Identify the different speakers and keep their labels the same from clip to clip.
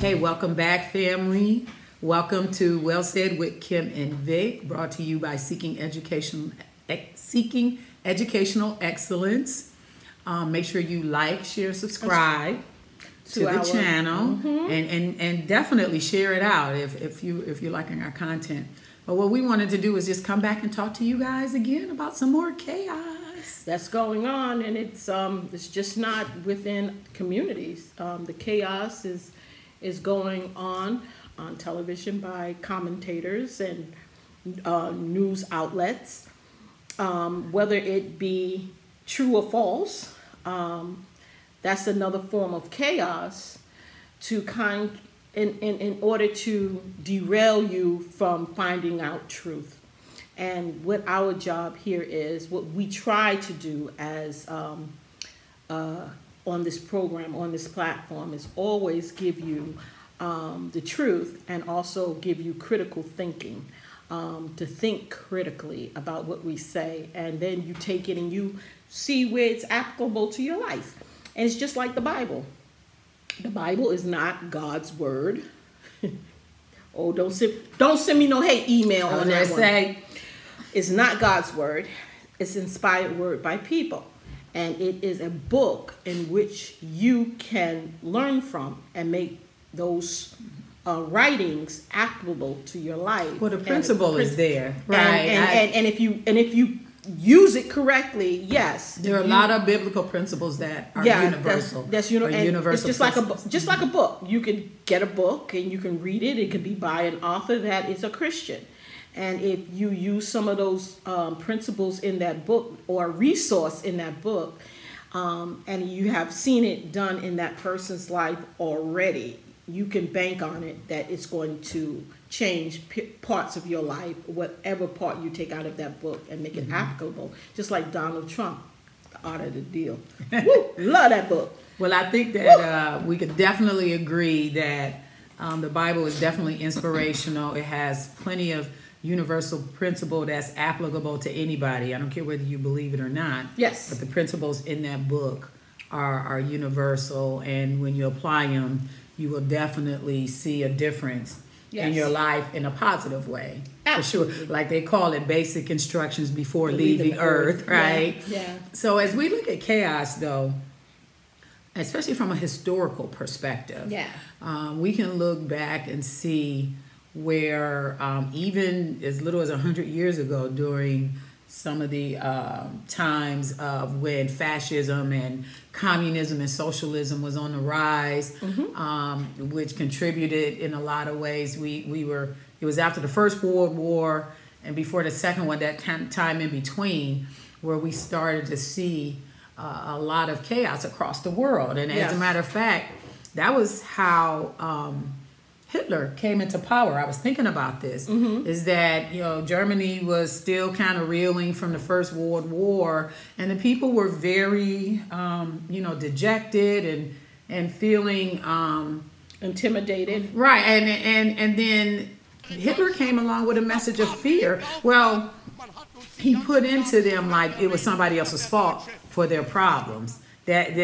Speaker 1: Okay, welcome back, family. Welcome to Well Said with Kim and Vic, brought to you by Seeking Educational Excellence. Make sure you like, share, subscribe to the channel, and definitely share it out if you're liking our content. But what we wanted to do is just come back and talk to you guys again about some more chaos
Speaker 2: that's going on, and it's just not within communities. The chaos is going on television by commentators and news outlets, whether it be true or false. That's another form of chaos in order to derail you from finding out truth. And what our job here is, what we try to do as on this program, on this platform, is always give you the truth and also give you critical thinking, to think critically about what we say, and then you take it and you see where it's applicable to your life. And it's just like the Bible. The Bible is not God's word. Oh, don't send me no hate email on that one. It's not God's word. It's inspired word by people. And it is a book in which you can learn from and make those writings applicable to your life.
Speaker 1: Well, the principle is there, right?
Speaker 2: And if you use it correctly, yes.
Speaker 1: There are a lot of biblical principles that are universal.
Speaker 2: That's universal. It's just like a book. You can get a book and you can read it. It could be by an author that is a Christian. And if you use some of those principles in that book or resource in that book, and you have seen it done in that person's life already, you can bank on it that it's going to change parts of your life, whatever part you take out of that book, and make it applicable. Just like Donald Trump, The Art of the Deal. Woo, love that book.
Speaker 1: Well, I think that we could definitely agree that the Bible is definitely inspirational. It has plenty of universal principle that's applicable to anybody. I don't care whether you believe it or not.
Speaker 2: Yes.
Speaker 1: But the principles in that book are universal, and when you apply them, you will definitely see a difference in your life in a positive way. Absolutely. For sure. Like they call it basic instructions before leaving Earth, right?
Speaker 2: Yeah.
Speaker 1: So as we look at chaos, though, especially from a historical perspective, we can look back and see where even as little as 100 years ago, during some of the times of when fascism and communism and socialism was on the rise, which contributed in a lot of ways. It was after the First World War and before the second one, that time in between, where we started to see a lot of chaos across the world. And as a matter of fact, that was how Hitler came into power. I was thinking about this, is that, Germany was still kind of reeling from the First World War, and the people were very, dejected and feeling
Speaker 2: intimidated.
Speaker 1: Right, and then Hitler came along with a message of fear. Well, he put into them like it was somebody else's fault for their problems. That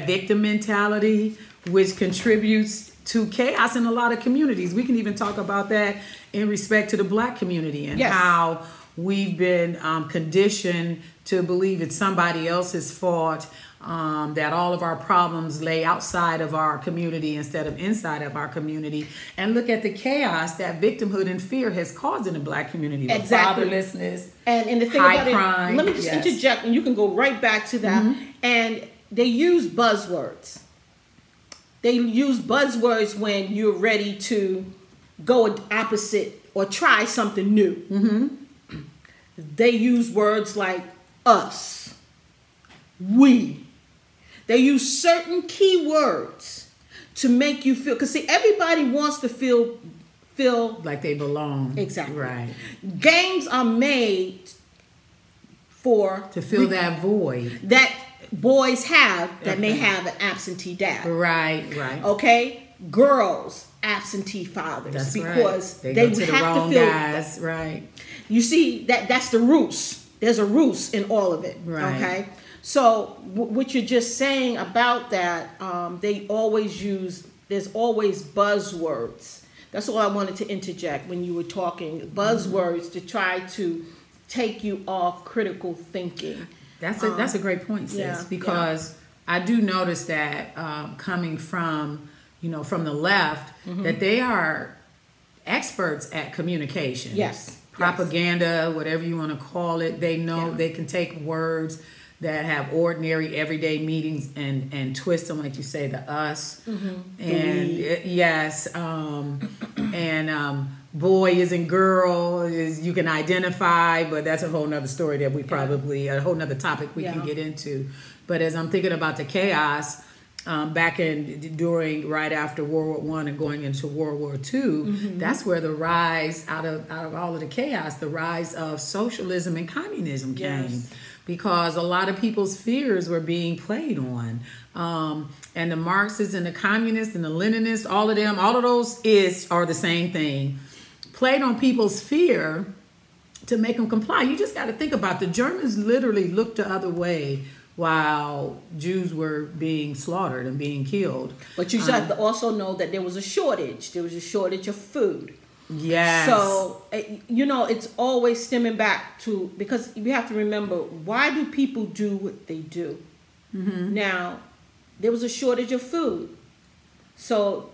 Speaker 1: victim mentality, which contributes to chaos in a lot of communities. We can even talk about that in respect to the Black community and how we've been conditioned to believe it's somebody else's fault, that all of our problems lay outside of our community instead of inside of our community. And look at the chaos that victimhood and fear has caused in the Black community.
Speaker 2: Exactly.
Speaker 1: Fatherlessness,
Speaker 2: and the thing
Speaker 1: high
Speaker 2: about
Speaker 1: crime.
Speaker 2: Let me just interject, and you can go right back to that. And they use buzzwords. They use buzzwords when you're ready to go opposite or try something new. They use words like us, we. They use certain key words to make you feel, because see, everybody wants to feel
Speaker 1: like they belong.
Speaker 2: Exactly.
Speaker 1: Right.
Speaker 2: Games are made
Speaker 1: to fill that void
Speaker 2: that boys have that may have an absentee dad.
Speaker 1: Right.
Speaker 2: Okay? Girls, absentee fathers.
Speaker 1: That's
Speaker 2: because
Speaker 1: right.
Speaker 2: They
Speaker 1: go to the
Speaker 2: have
Speaker 1: wrong
Speaker 2: to feel
Speaker 1: guys. Right.
Speaker 2: You see, that's the roots. There's a roots in all of it.
Speaker 1: Right.
Speaker 2: Okay? So what you're just saying about that, they always use there's always buzzwords. That's all I wanted to interject when you were talking. Buzzwords to try to take you off critical thinking.
Speaker 1: That's a great point, sis, because I do notice that coming from, from the left, that they are experts at communication.
Speaker 2: Yes.
Speaker 1: Propaganda, whatever you want to call it. They know they can take words that have ordinary everyday meetings and twist them, like you say, the us. And boy and girl is you can identify, but that's a whole nother story that we probably a whole nother topic we can get into. But as I'm thinking about the chaos back right after World War I and going into World War II, that's where the rise out of all of the chaos, the rise of socialism and communism came. Because a lot of people's fears were being played on. And the Marxists and the communists and the Leninists, all of those are the same thing. Played on people's fear to make them comply. You just got to think about the Germans literally looked the other way while Jews were being slaughtered and being killed.
Speaker 2: But you have to also know that there was a shortage. There was a shortage of food.
Speaker 1: Yes.
Speaker 2: So, it's always stemming back to, because you have to remember, why do people do what they do? Now, there was a shortage of food. So,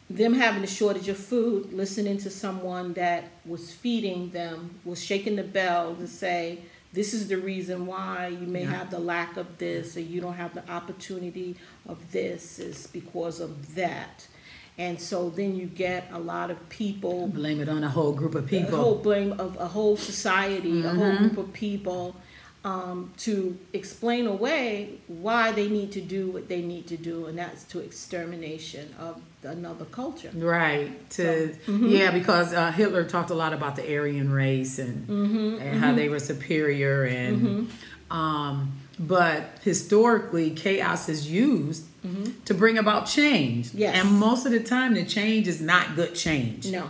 Speaker 2: them having a shortage of food, listening to someone that was feeding them, was shaking the bell to say, this is the reason why you may have the lack of this, or you don't have the opportunity of this, is because of that. And so then you get a lot of people
Speaker 1: blame it on a whole group of people.
Speaker 2: Blame of a whole society, a whole group of people, to explain away why they need to do what they need to do, and that's to extermination of another culture.
Speaker 1: Right. Because Hitler talked a lot about the Aryan race and how they were superior and but historically chaos is used to bring about change.
Speaker 2: Yes.
Speaker 1: And most of the time the change is not good change.
Speaker 2: No.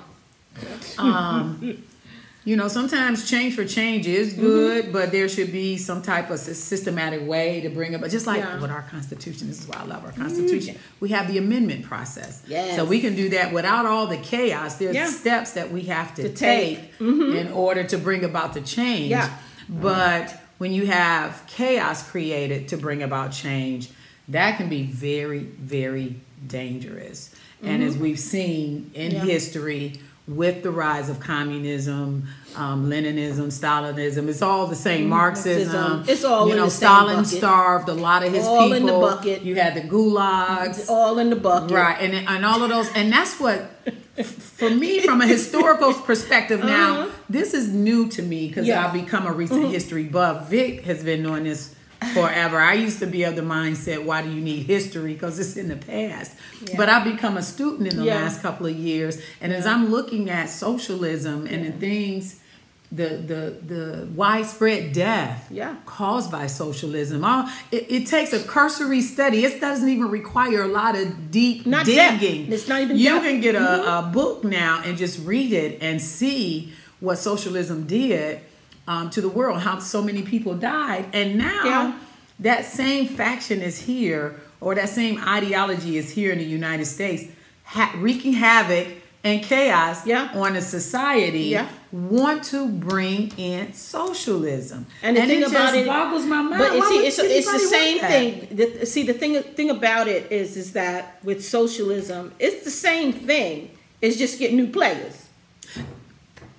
Speaker 1: Sometimes change for change is good, but there should be some type of systematic way to bring about, just like with our Constitution. This is why I love our Constitution. We have the amendment process.
Speaker 2: Yes.
Speaker 1: So we can do that without all the chaos. There's steps that we have to take in order to bring about the change.
Speaker 2: Yeah.
Speaker 1: But when you have chaos created to bring about change, that can be very, very dangerous. And as we've seen in history, with the rise of communism, Leninism, Stalinism, it's all the same. Marxism.
Speaker 2: It's all in the
Speaker 1: Stalin
Speaker 2: same bucket.
Speaker 1: Starved a lot of his
Speaker 2: all
Speaker 1: people.
Speaker 2: In the bucket.
Speaker 1: You had the gulags.
Speaker 2: All in the bucket.
Speaker 1: Right, and all of those. And that's what, for me, from a historical perspective now, this is new to me because I've become a recent history buff. Vic has been doing this forever. I used to be of the mindset, why do you need history? Because it's in the past. But I've become a student in the last couple of years. And as I'm looking at socialism and the things, the widespread death caused by socialism, it takes a cursory study. It doesn't even require a lot of deep digging.
Speaker 2: Depth. It's not even
Speaker 1: You
Speaker 2: depth.
Speaker 1: can get a book now and just read it and see what socialism did to the world, how so many people died. And now that same faction is here, or that same ideology is here in the United States, wreaking havoc and chaos on a society, want to bring in socialism.
Speaker 2: And the thing about it
Speaker 1: boggles my mind.
Speaker 2: But it's the same thing. The thing about it is that with socialism, it's the same thing. It's just getting new players.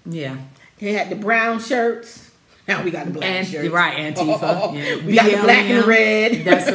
Speaker 1: Yeah.
Speaker 2: They had the brown shirts. Now we got the black shirts.
Speaker 1: Right, Antifa.
Speaker 2: We got the black and red.
Speaker 1: That's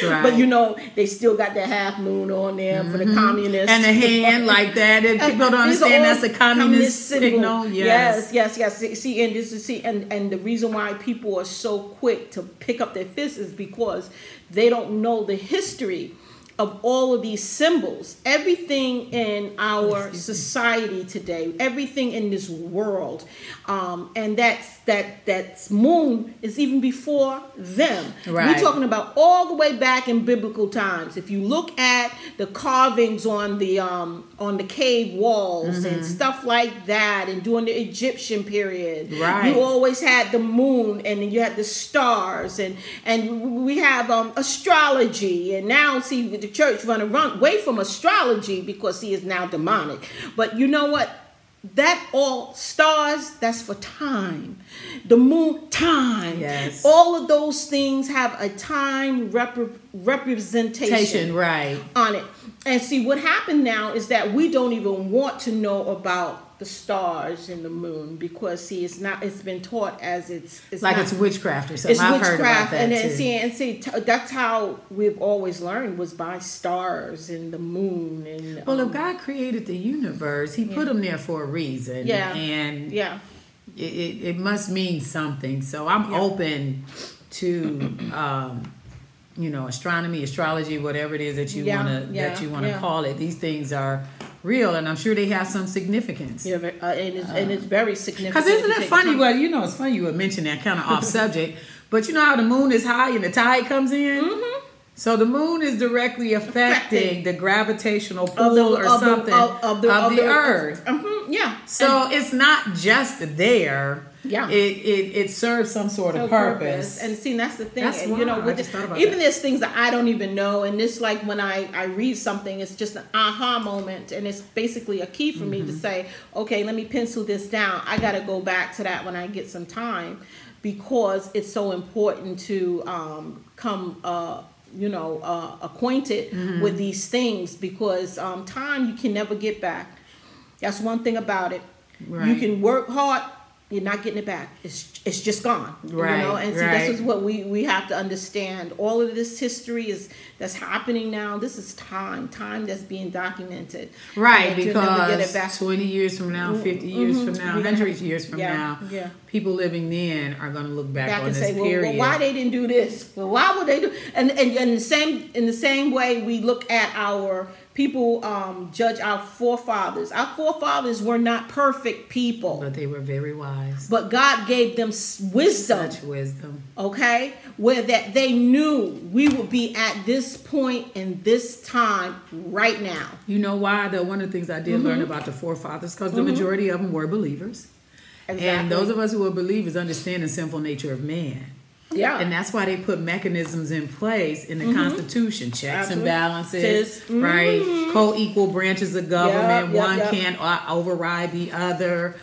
Speaker 1: right.
Speaker 2: But they still got the half moon on there for the communists. And
Speaker 1: the hand like that. If people don't understand that's a communist signal.
Speaker 2: Yes. And the reason why people are so quick to pick up their fists is because they don't know the history of all of these symbols. Everything in our society today, everything in this world, and that's moon is even before them.
Speaker 1: Right.
Speaker 2: We're talking about all the way back in biblical times. If you look at the carvings on the cave walls and stuff like that, and during the Egyptian period, you always had the moon, and then you had the stars, and we have astrology, and now see with the church run away from astrology because he is now demonic. But you know what? That all stars, that's for time. The moon, time.
Speaker 1: Yes.
Speaker 2: All of those things have a time representation
Speaker 1: right
Speaker 2: on it. And see, what happened now is that we don't even want to know about the stars and the moon because see, it's been taught as it's
Speaker 1: like
Speaker 2: not,
Speaker 1: it's witchcraft or something.
Speaker 2: It's
Speaker 1: I've
Speaker 2: witchcraft,
Speaker 1: heard about that
Speaker 2: and see, that's how we've always learned was by stars and the moon and.
Speaker 1: Well, if God created the universe, He put them there for a reason.
Speaker 2: Yeah,
Speaker 1: and
Speaker 2: yeah,
Speaker 1: it must mean something. So I'm open to. Astronomy, astrology, whatever it is that you wanna call it. These things are real, and I'm sure they have some significance.
Speaker 2: Yeah, and it's very significant.
Speaker 1: Because isn't it funny? Well, it's funny you would mention that, kind of off subject, but you know how the moon is high and the tide comes in. Mm-hmm. So the moon is directly affecting the gravitational pull of the Earth.
Speaker 2: Yeah.
Speaker 1: So it's not just there.
Speaker 2: Yeah.
Speaker 1: It serves some sort of purpose.
Speaker 2: And see, that's the thing.
Speaker 1: That's
Speaker 2: and
Speaker 1: I just thought about
Speaker 2: even
Speaker 1: that.
Speaker 2: There's things that I don't even know, and it's like when I read something, it's just an aha moment, and it's basically a key for me to say, okay, let me pencil this down. I got to go back to that when I get some time, because it's so important to come acquainted with these things, because time you can never get back. That's one thing about it. Right. You can work hard, you're not getting it back. It's just gone.
Speaker 1: Right.
Speaker 2: And see, this is what we have to understand. All of this history that's happening now. This is time that's being documented.
Speaker 1: Right, because 20 years from now, 50 years from now, 100 years from now, people living then are going to look back on
Speaker 2: and
Speaker 1: this
Speaker 2: say,
Speaker 1: period.
Speaker 2: Well, why they didn't do this? Well, why would they do? And in the same way, we look at our people, judge our forefathers. Our forefathers were not perfect people,
Speaker 1: but they were very wise.
Speaker 2: But God gave them wisdom.
Speaker 1: Such wisdom.
Speaker 2: Okay, where that they knew we would be at this point in this time right now.
Speaker 1: You know why? Though one of the things I did learn about the forefathers, because the majority of them were believers. Exactly. And those of us who are believers understand the sinful nature of man.
Speaker 2: Yeah.
Speaker 1: And that's why they put mechanisms in place in the Constitution, checks and balances, right? Co-equal branches of government. One can't override the other.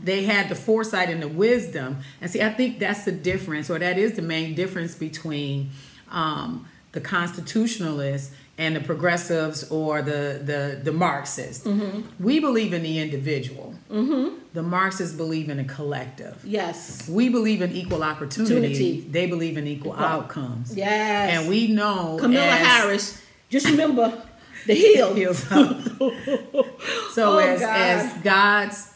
Speaker 1: They had the foresight and the wisdom. And see, I think that's the difference, or that is the main difference between the constitutionalists and the progressives or the Marxists. We believe in the individual. The Marxists believe in a collective.
Speaker 2: Yes.
Speaker 1: We believe in equal opportunity. They believe in equal outcomes.
Speaker 2: Yes.
Speaker 1: And we know
Speaker 2: Kamala Harris, just remember the heels up.
Speaker 1: So as God's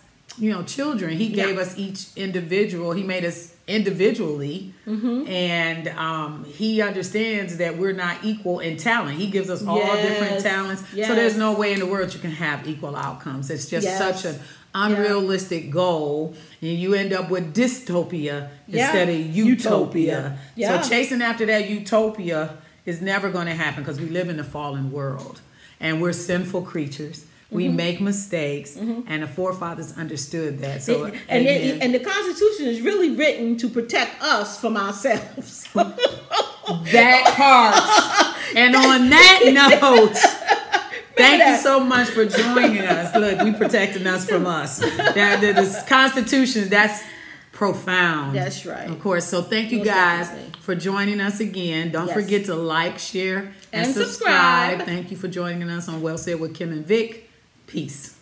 Speaker 1: children, He gave us each individual. He made us individually, and He understands that we're not equal in talent. He gives us all different talents. So there's no way in the world you can have equal outcomes. It's just such an unrealistic goal, and you end up with dystopia instead of utopia. So chasing after that utopia is never going to happen, because we live in a fallen world and we're sinful creatures. We make mistakes, and the forefathers understood that. So,
Speaker 2: and the Constitution is really written to protect us from ourselves.
Speaker 1: That part. And on that note, thank you so much for joining us. Look, we protecting us from us. The Constitution, that's profound.
Speaker 2: That's right.
Speaker 1: Of course. So thank you guys for joining us again. Don't forget to like, share, and subscribe. Thank you for joining us on Well Said with Kim and Vic. Peace.